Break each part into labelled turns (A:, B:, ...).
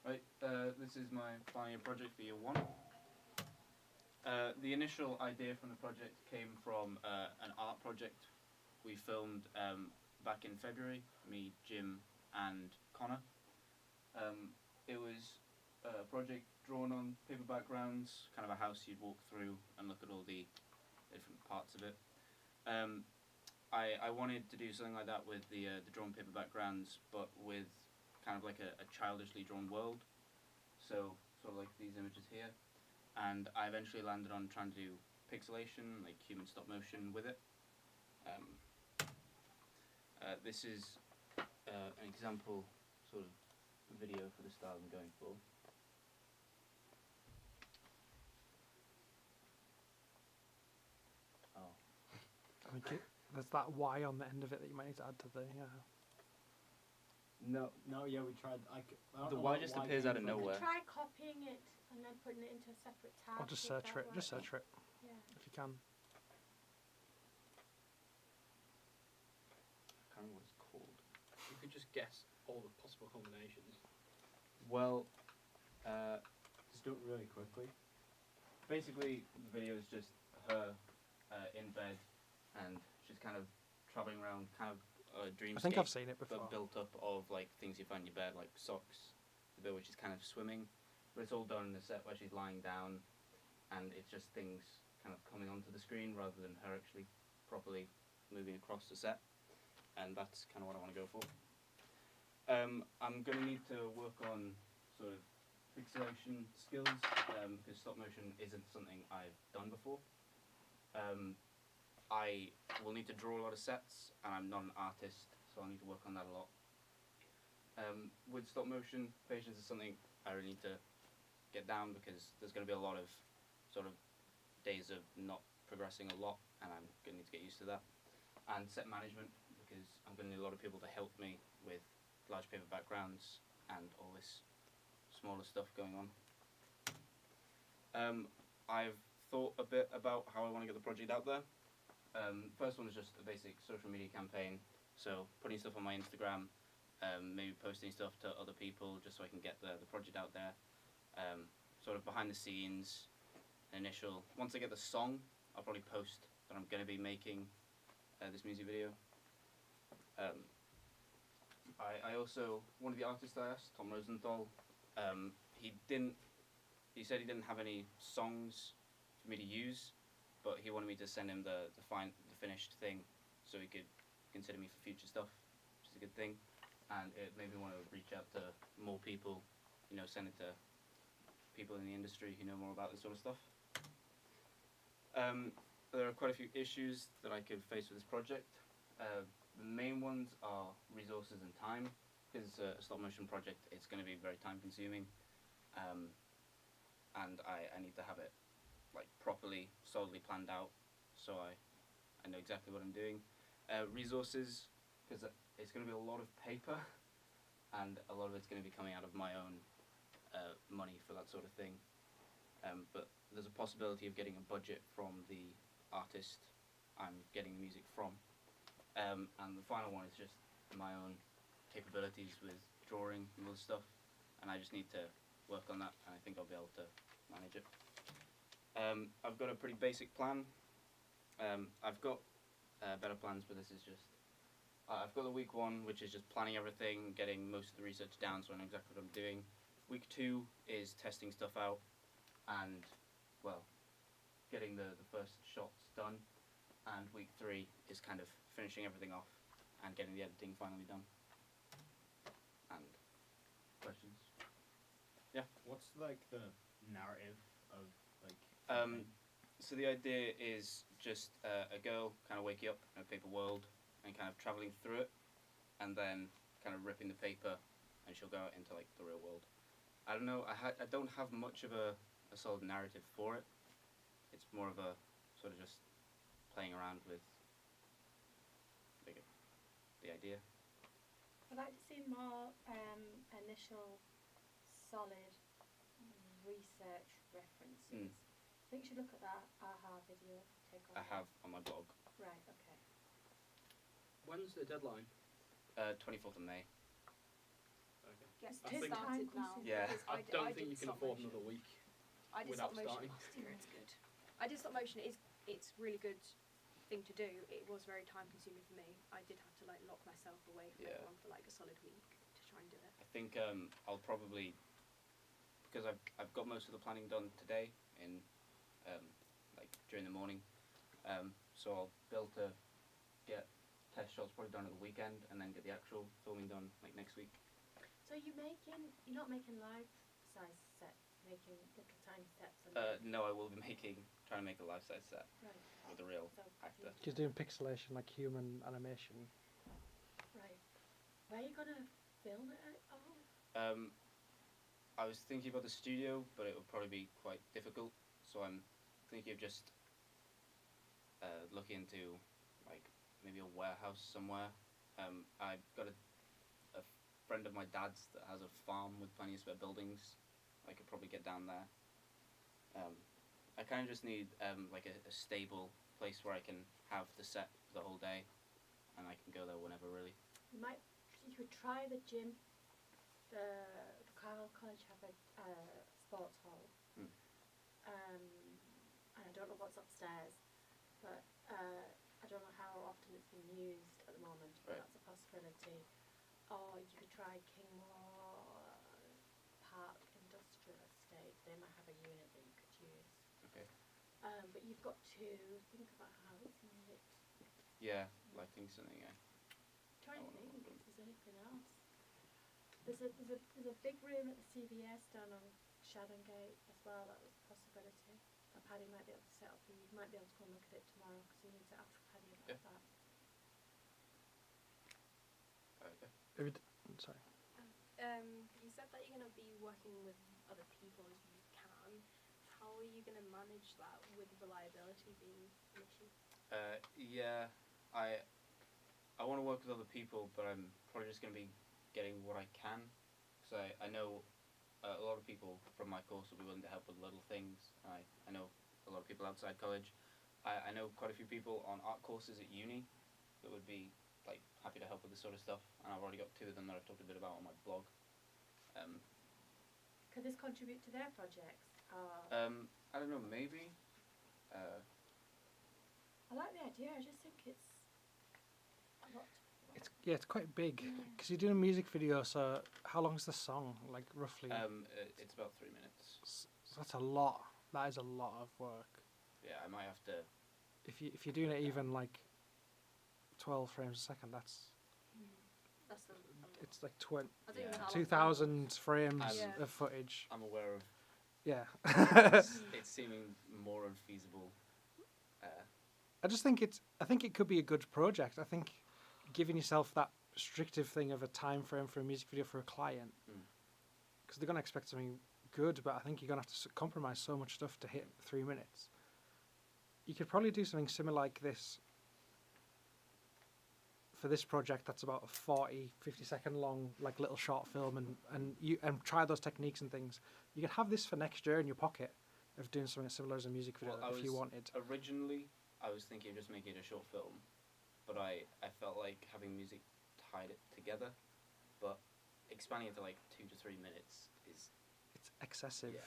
A: Right, this is my final year project for year 1. The initial idea from the project came from an art project we filmed back in February, me, Jim, and Connor. It was a project drawn on paper backgrounds, kind of a house you'd walk through and look at all the different parts of it. I wanted to do something like that with the drawn paper backgrounds, but with kind of like a childishly drawn world. So sort of like these images here. And I eventually landed on trying to do pixelation, like human stop motion with it. This is an example sort of video for the style I'm going for. Oh.
B: I think there's that Y on the end of it that you might need to add to the.
A: No.
C: No, yeah, we tried.
A: The Y just appears out of nowhere.
D: Try copying it and then putting it into a separate tab.
B: Or just search for it. Just search for it.
D: Yeah.
B: If you can.
A: I can't remember what it's called.
C: You could just guess all the possible combinations.
A: Well,
C: Just do it really quickly.
A: basically the video is just her in bed, and she's kind of traveling around, kind of a dreamscape.
B: I think I've seen it before.
A: But built up of like things you find in your bed, like socks, the bit where she's kind of swimming, but it's all done in a set where she's lying down, and it's just things kind of coming onto the screen rather than her actually properly moving across the set, and that's kind of what I want to go for. I'm going to need to work on sort of pixelation skills, because stop motion isn't something I've done before. I will need to draw a lot of sets, and I'm not an artist, so I'll need to work on that a lot. With stop motion, patience is something I really need to get down, because there's going to be a lot of sort of days of not progressing a lot, and I'm going to need to get used to that. And set management, because I'm going to need a lot of people to help me with large paper backgrounds and all this smaller stuff going on. I've thought a bit about how I want to get the project out there. First one is just a basic social media campaign, so putting stuff on my Instagram, maybe posting stuff to other people just so I can get the project out there. Sort of behind the scenes, initial. Once I get the song, I'll probably post that I'm going to be making this music video. I also, one of the artists I asked, Tom Rosenthal, he said he didn't have any songs for me to use, but he wanted me to send him the finished thing so he could consider me for future stuff, which is a good thing. And it made me want to reach out to more people, you know, send it to people in the industry who know more about this sort of stuff. There are quite a few issues that I could face with this project. The main ones are resources and time, because it's a stop motion project. It's going to be very time consuming, and I need to have it like properly, solidly planned out, so I know exactly what I'm doing. Resources, because it's going to be a lot of paper, and a lot of it's going to be coming out of my own money for that sort of thing. But there's a possibility of getting a budget from the artist I'm getting the music from. And the final one is just my own capabilities with drawing and other stuff, and I just need to work on that, and I think I'll be able to manage it. I've got a pretty basic plan. I've got better plans, but this is just... I've got the week 1, which is just planning everything, getting most of the research down so I know exactly what I'm doing. Week 2 is testing stuff out and, well, getting the first shots done. And week 3 is kind of finishing everything off and getting the editing finally done. And questions? Yeah.
C: What's like the narrative of like?
A: So the idea is just a girl kind of waking up in a paper world and kind of traveling through it, and then kind of ripping the paper, and she'll go out into like the real world. I don't know. I don't have much of a solid narrative for it. It's more of a sort of just playing around with the idea.
D: I'd like to see more initial solid research references. I think you should look at that AHA video.
A: I have on my blog.
D: Right, okay.
C: When's the deadline?
A: 24th of May.
C: Okay.
E: get
D: It's too
C: I think-
E: started
D: time
E: now.
D: consuming.
A: Yeah.
E: because
C: I don't
E: did
C: think you can
E: stop
C: afford
E: motion.
C: another week.
E: I did
C: without
E: stop motion
C: starting.
E: last year. It's good. I did stop motion. It's really good thing to do. It was very time consuming for me. I did have to like lock myself away from
A: Yeah.
E: everyone for like a solid week to try and do it.
A: I think I'll probably, because I've got most of the planning done today in like during the morning, so I'll be able to get test shots probably done at the weekend and then get the actual filming done like next week.
D: So you're not making life size sets, making little tiny sets.
A: No, I will be trying to make a life-size set
D: Right.
A: with a real
D: So
A: actor.
B: Just doing pixelation like human animation.
D: Right. Where are you gonna film it at?
A: I was thinking about the studio, but it would probably be quite difficult. So I'm thinking of just looking into like maybe a warehouse somewhere. I've got a friend of my dad's that has a farm with plenty of spare buildings. I could probably get down there. I kind of just need like a stable place where I can have the set for the whole day, and I can go there whenever really.
D: You could try the gym. The Carroll College have a sports hall. And I don't know what's upstairs, but I don't know how often it's been used at the moment, but
A: Right.
D: that's a possibility. Or you could try Kingmore Park Industrial Estate. They might have a unit that you could use.
A: Okay.
D: But you've got to think about how it's lit.
A: Yeah, lighting something. Yeah.
D: Try and
A: Oh,
D: think
A: well,
D: if there's anything else. There's a big room at the CVS down on Shadowgate as well. That was a possibility. That Paddy might be able to set up for you. You might be able to go and look at it tomorrow because you need to ask Paddy about
A: Yeah.
D: that.
A: Okay.
B: Sorry.
E: You said that you're going to be working with other people as you can. How are you going to manage that with reliability being an issue?
A: Yeah, I want to work with other people, but I'm probably just going to be getting what I can. Because I know a lot of people from my course will be willing to help with little things. I know a lot of people outside college. I know quite a few people on art courses at uni that would be like happy to help with this sort of stuff, and I've already got 2 of them that I've talked a bit about on my blog.
D: Could this contribute to their projects?
A: I don't know, maybe.
D: I like the idea. I just think it's a lot.
B: It's quite big because you're doing a music video. So how long's the song? Like roughly?
A: It's about 3 minutes.
B: So that's a lot. That is a lot of work.
A: Yeah, I might have to.
B: If you're doing it even like 12 frames a second, that's
E: That's
B: it's like 20,
E: I don't even know how long
B: 2,000 frames
E: Yeah.
B: of footage.
A: I'm aware of.
B: Yeah.
A: It's seeming more unfeasible.
B: I just think I think it could be a good project. I think giving yourself that restrictive thing of a time frame for a music video for a client, because they're gonna expect something good, but I think you're gonna have to compromise so much stuff to hit 3 minutes. You could probably do something similar like this for this project. That's about a 40, 50-second long, like little short film, and try those techniques and things. You could have this for next year in your pocket of doing something similar as a music video
A: Well,
B: if you wanted.
A: Originally, I was thinking of just making it a short film, but I felt like having music tied it together, but expanding it to like 2 to 3 minutes is
B: It's excessive.
A: Yeah.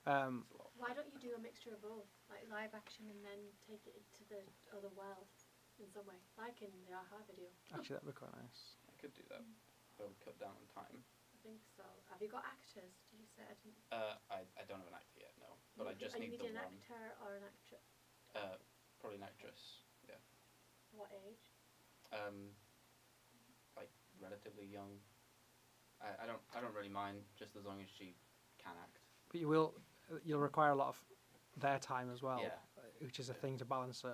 B: Um,
A: it's a lot.
D: Why don't you do a mixture of both, like live action and then take it into the other world in some way, like in the AHA video?
B: Actually, that'd be quite nice.
A: I could do that. That would cut down on time.
D: I think so. Have you got actors? Did you say I didn't?
A: I don't have an actor yet, no, but I just
D: Are
A: need
D: you
A: the
D: needing an
A: one.
D: actor or an actress?
A: Probably an actress. Yeah.
D: What age?
A: Like relatively young. I don't really mind, just as long as she can act.
B: But you'll require a lot of their time as well,
A: Yeah.
B: which is a thing to balance.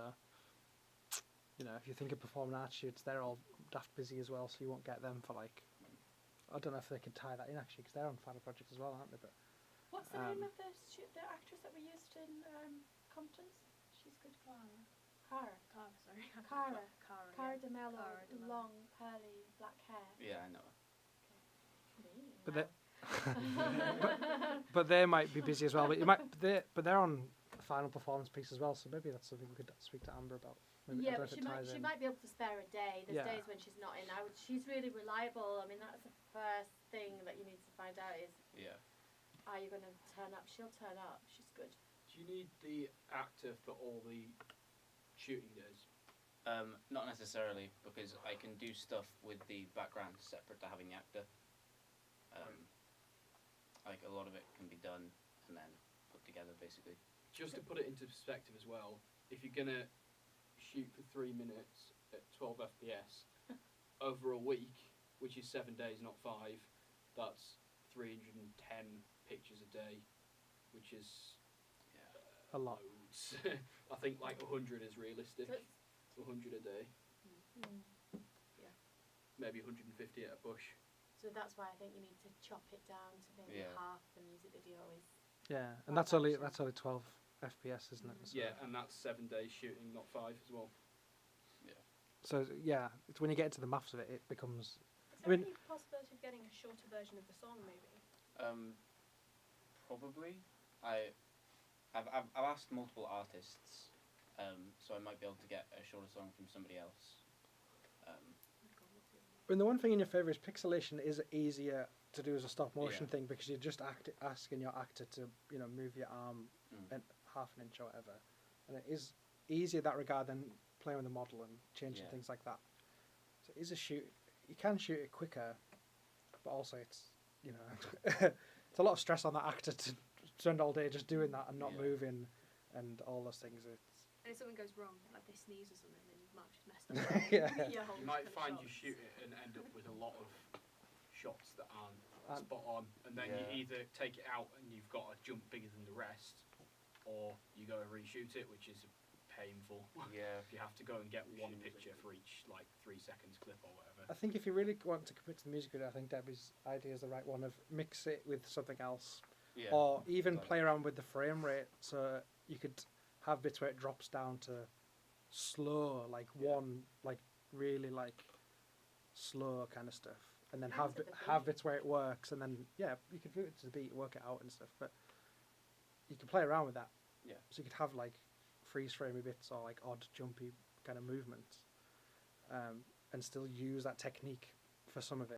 B: If you think of performing arts shoots, they're all daft busy as well, so you won't get them for like. I don't know if they could tie that in actually, because they're on final projects as well, aren't they? But
D: What's the name of the actress that we used in Compton's? She's good. Cara.
E: sorry.
D: Cara.
E: Cara.
D: Cara
E: yeah.
D: DeMello.
E: Cara DeMello.
D: Long, curly, black hair.
A: Yeah, I know.
B: But but they might be busy as well. But they're on a final performance piece as well, so maybe that's something we could speak to Amber about. Maybe, I
D: Yeah,
B: don't
D: but
B: know if it ties
D: she
B: in.
D: might be able to spare a day. There's
B: Yeah.
D: days when she's not in. She's really reliable. I mean, that's the first thing that you need to find out is,
A: Yeah.
D: are you going to turn up? She'll turn up. She's good.
C: Do you need the actor for all the shooting days?
A: Not necessarily, because I can do stuff with the background separate to having the actor. Like a lot of it can be done and then put together, basically.
C: Just to put it into perspective as well, if you're gonna shoot for 3 minutes at 12 FPS over a week, which is 7 days, not 5, that's 310 pictures a day, which is
B: A lot.
C: loads. I think like 100 is realistic.
D: So it's-
C: 100 a day,
D: Yeah.
C: maybe 150 at a push.
D: So that's why I think you need to chop it down to maybe
A: Yeah.
D: half the music video is.
B: Yeah, and
D: Live
B: that's
D: action.
B: only 12 FPS, isn't it? So,
C: Yeah, and that's 7 days shooting, not 5 as well.
B: So yeah, it's when you get into the maths of it, it becomes.
E: Is
B: I
E: there
B: mean-
E: any possibility of getting a shorter version of the song, maybe?
A: Probably. I've asked multiple artists, so I might be able to get a shorter song from somebody else.
B: And the one thing in your favour is pixelation is easier to do as a stop motion
A: Yeah.
B: thing because you're just asking your actor to move your arm
A: Mm.
B: half an inch or whatever, and it is easier in that regard than playing with the model and changing
A: Yeah.
B: things like that. So it is a shoot. You can shoot it quicker, but also it's it's a lot of stress on that actor to spend all day just doing that and not
A: Yeah.
B: moving and all those things. It's
E: And if something goes wrong, like they sneeze or something, then you might have just messed up.
B: Yeah.
E: your whole
C: You might
E: kind of
C: find you
E: shots.
C: shoot it and end up with a lot of shots that aren't
B: And-
C: spot on, and then
A: Yeah.
C: you either take it out and you've got a jump bigger than the rest, or you go and reshoot it, which is painful.
A: Yeah.
C: If you have to go and get one
A: Reshoot
C: picture
A: it.
C: for each like 3 seconds clip or whatever.
B: I think if you really want to commit to the music video, I think Debbie's idea is the right one of mix it with something else.
A: Yeah.
B: Or even
A: Exactly.
B: play around with the frame rate so you could have bits where it drops down to slow, like
C: Yeah.
B: one, like really like slow kind of stuff, and then
D: Down
B: have
D: to the
B: have
D: beat.
B: bits where it works, and then you could do it to the beat, work it out and stuff. But you could play around with that.
A: Yeah.
B: So you could have like freeze framey bits or like odd jumpy kind of movements, and still use that technique for some of it.